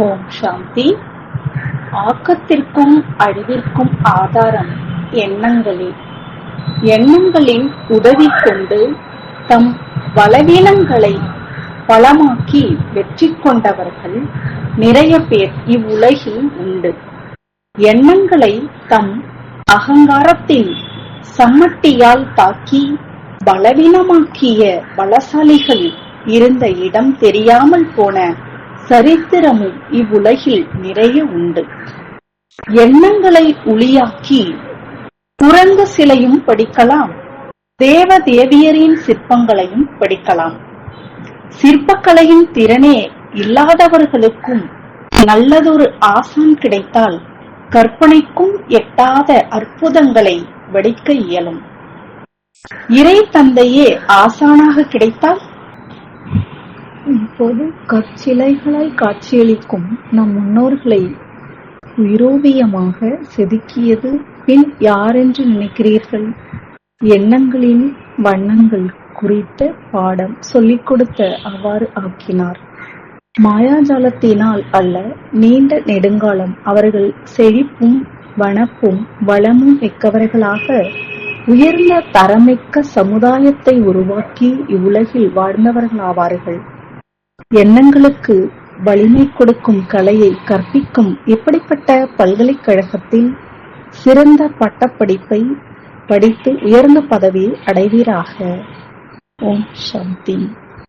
ஓம் சாந்தி. ஆக்கத்திற்கும் அழிவிற்கும் ஆதாரம் எண்ணங்களே. எண்ணங்களின் உதவி கொண்டு தம் பலவீனங்களை பலமாக்கி வெற்றி கொண்டவர்கள் நிறைய பேர் இவ்வுலகில் உண்டு. எண்ணங்களை தம் அகங்காரத்தின் சம்மட்டியால் தாக்கி பலவீனமாக்கிய பலசாலிகள் இருந்த இடம் தெரியாமல் போன சரித்திரமும் இவ்வுலகில் நிறைய உண்டு. எண்ணங்களை ஒளியாக்கி குரங்கு சிலையும் படிக்கலாம், தேவ தேவியரின் சிற்பங்களையும் படிக்கலாம். சிற்பக்கலையின் திறனே இல்லாதவர்களுக்கும் நல்லதொரு ஆசான் கிடைத்தால் கற்பனைக்கும் எட்டாத அற்புதங்களை வடிக்க இயலும். இறை தந்தையே ஆசானாக கிடைத்தால் இப்போது கற்சிலைகளாய் காட்சியளிக்கும் நம் முன்னோர்களை உயிரோவியமாக செதுக்கியது பின் யாரென்று நினைக்கிறீர்கள்? எண்ணங்களின் வண்ணங்கள் குறித்த பாடம் சொல்லிக் கொடுத்த அவ்வாறு ஆக்கினார். மாயாஜாலத்தினால் அல்ல, நீண்ட நெடுங்காலம் அவர்கள் செழிப்பும் வனப்பும் வளமும் மிக்கவர்களாக உயர்ந்த தரமிக்க சமுதாயத்தை உருவாக்கி இவ்வுலகில் வாழ்ந்தவர்களாவார்கள். எண்ணங்களுக்கு வலிமை கொடுக்கும் கலையை கற்பிக்கும் இப்படிப்பட்ட பல்கலைக்கழகத்தில் சிறந்த பட்டப்படிப்பை படித்து உயர்ந்த பதவியை அடைவீராக. ஓம் சாந்தி.